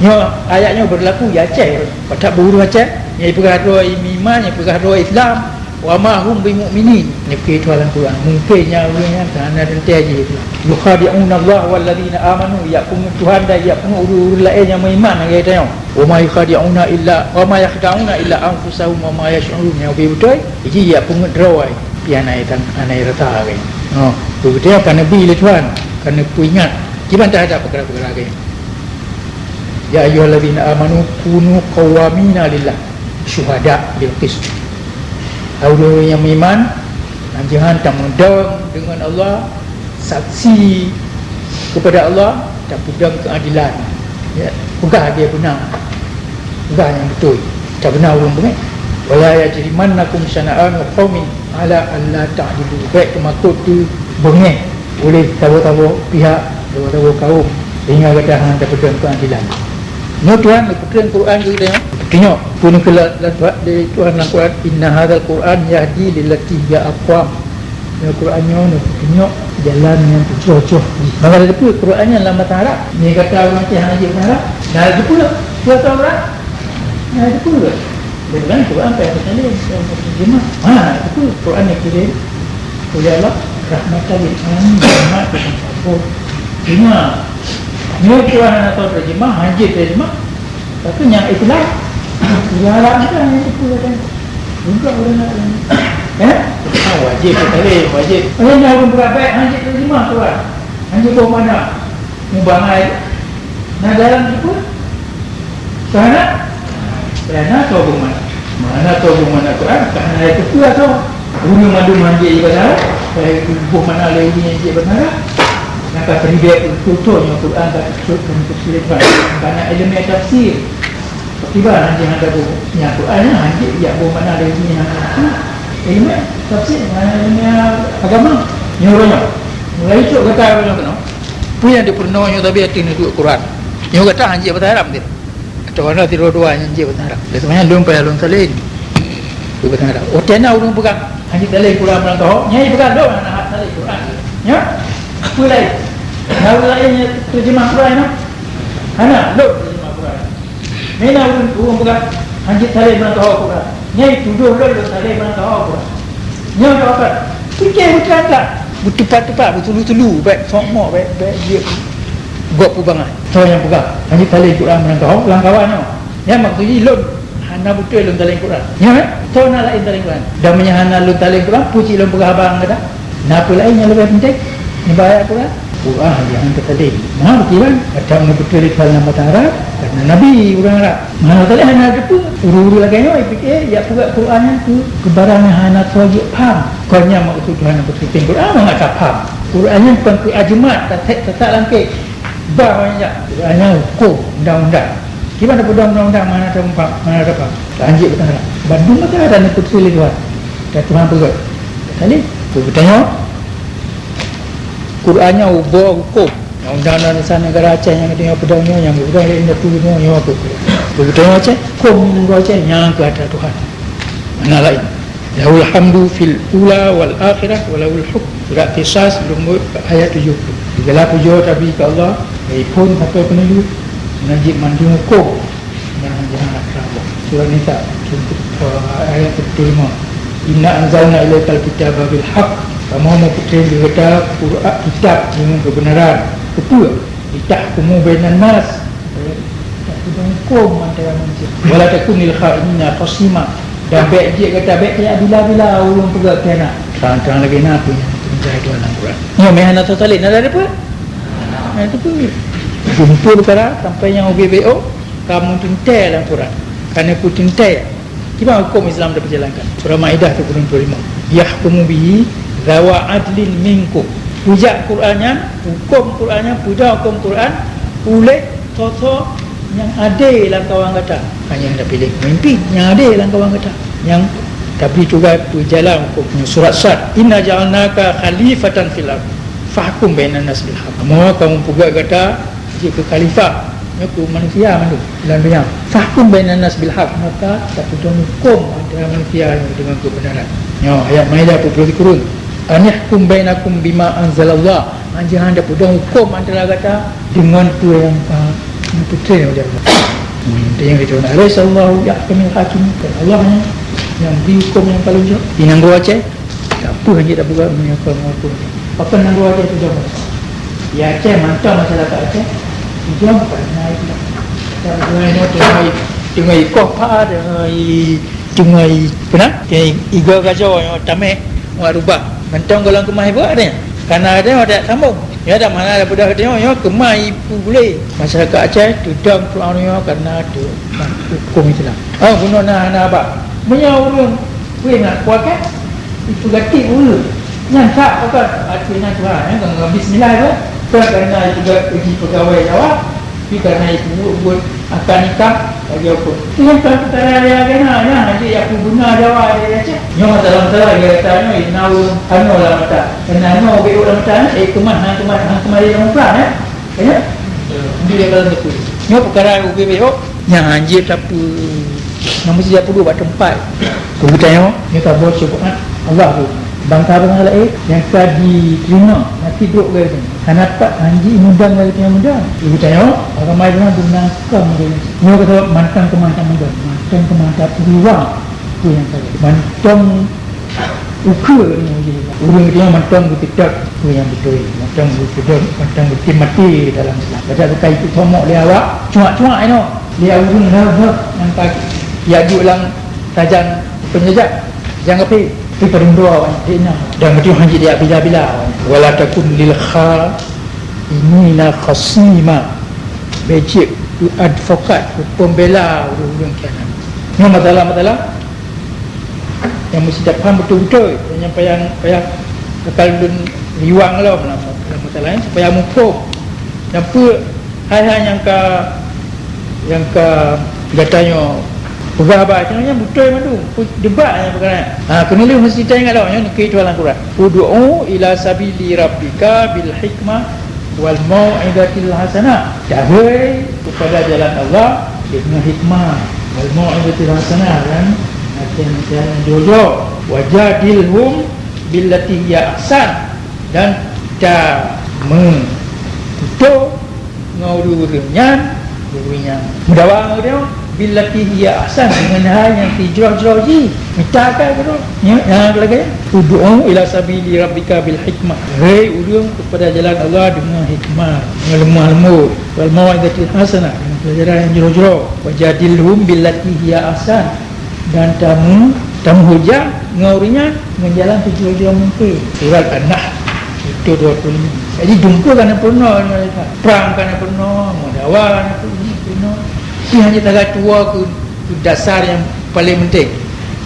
nyo ayatnya berlaku ya Aceh pada buru Aceh yang perkara iman yang perkara Islam wa ma hum bimu'minin ni itu dalam Quran mungkinnya orangnya kerana nanti aja itu yukhadi'una Allah wal ladina amanu yaqum Tuhan dan yaqum urul lain yang beriman dia tengok wa ma yukhadi'una illa wa ma yakhda'una illa anfusahum wa ma yash'urun yang betul jadi ya pengedrawai pian anai rata kan betul kan nabi le Tuhan kan ingat gimana terhadap perkara-perkara ini ya ayyuhallazina amanu kunu qawamina lillah syuhada bil qist. Orang yang beriman jangan tamudang dengan Allah saksi kepada Allah dan pegang keadilan ya pegang dia benar pegang yang betul tak benar orang benar wala yajrimannakum syana'an qaumin ala alla ta'dilu baik kemakut tu bengeh oleh tahu-tahu pihak tahu-tahu kaum hingga kata hang tak pegang keadilan. No Tuhan di Quran kita tengok pun kelak dari Tuhan dalam Quran inna hadzal Quran yahdi lillati hiya aqwam. Qurannya no tengok jalan yang tercocoh. Maka ada pun Qurannya dalam bahasa Arab. Ni kata orang yang haji bahasa Arab. Dah ada pula bahasa Arab. Dah ada pula. Dan Quran apa yang kita lihat terjemah. Itu pun Quran yang kirim oleh Allah rahmatan lil alamin rahmat kepada semua. Ni Quran atau terjemah haji terjemah tapi yang Islam Arab kan yang itu kan juga orang nak wajib sekali wajib orang yang berapa haji terjemah Quran haji ke mana mubangai nah dalam itu sana tahu mana tahu mana Quran kerana itu pula tahu guru madu haji ibadah ibu mana lagi haji ibadah maka terlibat contohnya Quran tak disebutkan kesulitan kerana ilmu tafsir tiba nanti ada yang Quran nanti ya mana ada ilmu tafsir mana ilmu agama Nyorongnya. Mulai itu kata orang kena. Punya di pernahnya tapi hati ni dua Quran. Nyor kata hanji apa haram dia. Atau mana tiru dua hanji apa haram. Dia sebenarnya belum payah belum salin. Itu kata haram. Oh tiada orang pegang hanji salin Quran orang tahu. Nyai pegang doa anak salin Quran. Ya. Mulai. Kalau lainnya terjemah Quran nak. Anak lo terjemah Quran. Mana orang pegang hanji salin orang tahu Quran. Nyai tuduh lo salin orang tahu Quran. Nyor apa? Fikir bukan tak. Bertepat-tepat, bertulu-tulu, baik sokmok, baik dia buat pubangan. So yang pegang, hanya talin Quran menangkau, langkawannya. Yang maksudnya lun, hana betul lun talin Quran. Ya kan? So nak lain talin Quran. Dan menyahana lun talin Quran, puji lun pegang abang kata. Kenapa lain yang lebih penting? Ini bayar Quran. Quran yang tertalin. Mana betul kan? Ada orang betul di dalam bahasa Arab, karena Nabi orang Arab. Mana talin hana ada pun. Uru-uru lagi ni, fikir, ya pegang Qurannya tu, kebarangan hana tuajik faham. Kornya maksud Tuhan yang berkaitan Quran mengat faham. Qurannya bukan ke ajmat, tak langkit. Bahawanya Qurannya hukum, undang-undang. Gimana pedang undang-undang mana ada empat, mana ada apa? Lanjut betul tak? Bandung betul ada ni putri Tuhan. Dan Tuhan pegut. Tadi, bertanya. Qurannya ubah hukum. Yang undang-undang di sana negara Aceh yang tengok pedangnya, yang pedang di Indah Tuhan yang apa? Bertanya Aceh, hukum yang Aceh yang ke ada Tuhan. Mana lain? Lahul hamdu fil ula wal akhirah walahul hukm. Surat Qisas lumur ayat 70. Segala puja tapi ke Allah, pun sampai penuju najib mandung hukum dan jangan Allah. Surah Nisa ayat 75. Inna anzalna ilaikal kitaba bil haqq. Kamu mau putih diberita Quran kitab dengan kebenaran. Betul. Litahkumu bainan nas. Hukum antara manusia. Wala takunil kha'inina qasima. Dan baik dia kata baik kayak bila-bila orang pegang kena terang-terang lagi nak punya menjadi dalam Quran. Ya memang nak totalin ada apa? Nah itu pun kumpul perkara sampai yang OBBO kamu tintai dalam Quran. Karena ku tintai. Gimana hukum Islam dah berjalankan? Surah Maidah 25. Yahkumu bihi zawa adlin minkum. Puja Qurannya, hukum Qurannya, puja hukum Quran oleh toto yang ada dalam kawan kata. Hanya yang dah pilih pemimpin yang ada dalam kawan kata. Yang tapi juga berjalan hukumnya. Surat Sad. Inna ja'alnaka khalifatan fil ardh fahkum bainan nas bil haqq. Kamu pegang kata jika khalifah aku manusia mandu dalam dunia. Fahkum bainan nas bil haqq, maka tak perlu hukum antara manusia dengan kebenaran. Ya, ayat Maidah 20 kurun. Anihkum bainakum bima anzalallah. Jangan ada perlu hukum antara kata dengan tu yang putih macam tu. Dia yang kita nak Rasulullah yahkamil hakim. Allah yang dihukum yang paling jauh. Di Nangro Aceh, apa hanya tak buat menyokong apa. Apa Nangro Aceh tu dah. Ya Aceh mantap masyarakat Aceh. Itu bukan naik. Dengan ikut pa dengan pernah? Iga kacau yang tameh buat rubah. Mantap kalau kemah buat ada. Karena ada tak sambung. Ya dah mana ada budak tengok ya kemai ibu boleh. Masyarakat Aceh tudang pulau karena ada hukum Islam. Guna nak apa? Punya orang boleh nak kuatkan itu gatik dulu. Yang tak bukan artinya Tuhan kalau bismillah tu. Bukan kerana juga pergi pegawai jawab. Tapi kerana ibu buat akan nikah bagi apa? Yang perkara dia kena nanti aku guna jawab dia Aceh. Nyo dalam salah dia kata nyo inau anu lah mata. Kena nyo be orang mata kemana kemari orang plan ya. Dia kalau tu. Nyo perkara UBBO yang anjir tapi nombor 30 buat tempat. Kemudian nyo tak boleh sebut Allah tu. Bangsa orang lain yang tadi terima nanti duduk ke sini. Karena tak anji mudang lagi yang mudang. Ibu tanya, orang main dengan benangkam dia. Nyo kata mantang ke mantang mudang, mantang ke mantang peluang tu yang saya. Mantang ukur ni. Orang dia mantang bertidak tu yang betul. Mantang bertidak, mantang bertidak mati dalam Islam. Baca bukan ikut tomok dia awak, cuak-cuak ni. Dia urung dah nampak. Ya jualang tajam penjajah. Jangan pergi. Itu paling dua wanita dan betul haji dia bila-bila wala takun lil khainina khasima becik advokat pembela urung kianan. Ini masalah-masalah yang mesti dapat betul-betul yang payah kalau liwang lah masalah supaya mumpuk dan pun hal-hal yang ke katanya Berapa contohnya betul mandu. Debatnya perkara. Kena lu mesti ingat dah yang ke itu dalam Quran. Ud'u ila sabili rabbika bil hikmah wal mau'izatil hasanah. Dahai kepada jalan Allah dengan hikmah wal mau'izatil hasanah kan. Nasihat jojo wajadilhum billati hiya ahsan dan ta mengutuk ngaudunya mudawa dia billati hiya ahsan dengan hal yang tijrah-jrah ji mintakan gitu yang lagi ud'u ila sabili rabbika bil hikmah ud'u kepada jalan Allah dengan hikmah dengan lemah lembut wal mau'izatil hasanah dengan pelajaran yang jrah-jrah wajadilhum billati hiya ahsan dan tamu hujah ngaurinya dengan jalan tujuan mungkin. Surat An-Nahl itu 25. Jadi jumpa kerana pernah perang kerana pernah mudawa kerana pernah. Ini hanya tagak tua ke dasar yang paling penting.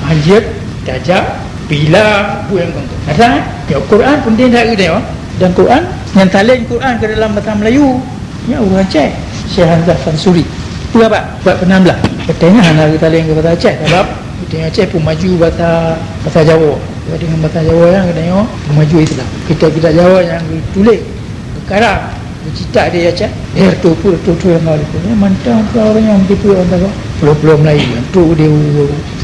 Hajat, tajak, bila buang kongkong. Ada ya Quran penting tak kita dan Quran yang talin Quran ke dalam bahasa Melayu ya orang Aceh Syekh Hamzah Fansuri. Itu apa? Buat penambah. Katanya hanya kita talin ke bahasa Aceh sebab kita Aceh pun maju bahasa Jawa. Dengan bahasa Jawa yang katanya pun maju Islam. Kita Jawa yang ditulis sekarang bercita dia Aceh. Tu yang kau itu. Mantap orang yang begitu orang tahu. Pulau-pulau Melayu tu dia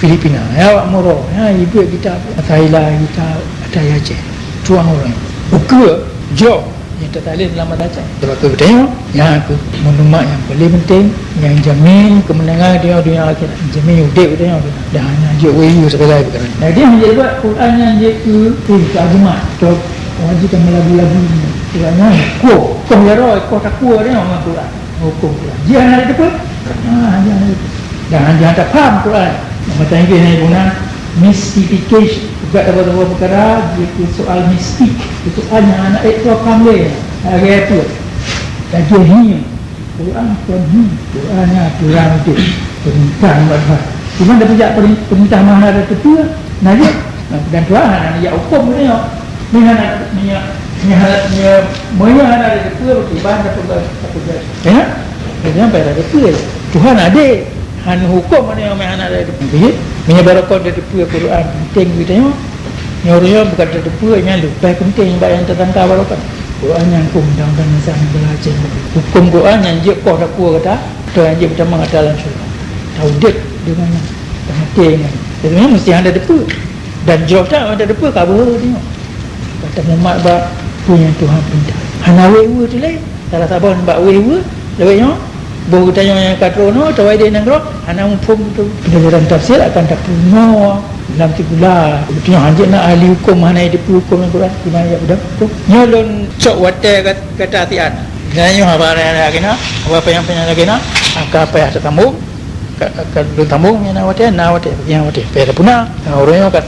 Filipina. Ya awak moro. Ya ibu kita Thailand kita ada Aceh. Tuang orang. Buku jo yang tertalin dalam bahasa Aceh. Sebab tu tengok yang aku menumak yang paling penting yang jamin kemenangan dia dunia akhirat. Jamin udip dia dah hanya wayu segala perkara. Nah dia hanya buat Quran yang dia ke agama. Tu wajibkan lagu-lagu ni. Kiranya ko ya ko takwa dia orang Quran. Hukum Quran. Dia ada apa? Jangan tak faham Quran. Macam ini guna mystification. Juga ada beberapa perkara dia soal mistik. Soal yang anak itu faham dia. Agak itu. Dan dia ni Quran Qurannya aturan itu perintah buat. Cuma dia punya perintah mana ada ketua. Nah dia dan Tuhan dia hukum dia. Moya ada ketua bertiban apa. Ya? Dia sampai ada ketua. Tuhan ada han hukum mana yang mana ada ketua. Menyebarkan dari Quran penting kita nyornya bukan dari punya lupa penting yang tertangkap barokan. Quran yang hukum undang-undang nazar belajar. Hukum Quran yang je kau dah kuat kata, tu yang je pertama kata dalam surah. Tauhid dengan penting. Sebenarnya mesti ada depa. Dan jawab tak ada depa khabar tengok. Kata Muhammad ba punya Tuhan perintah. Hana wewe tu lain. Salah sabar mbak wewe, lewatnya baru tanya yang katrono atau dia nangro, hana mumpung tu. Pelajaran tafsir akan tak punya dalam tigulah. Betulnya hanya nak ahli hukum mana dia hukum Al-Quran di mana ya budak tu. Nyolon cok wate kata hatian. Nyanyo apa ada kena, apa yang kena, apa yang tertambung. Kalau tambung yang nawate, yang wate. Pada punah, orangnya kat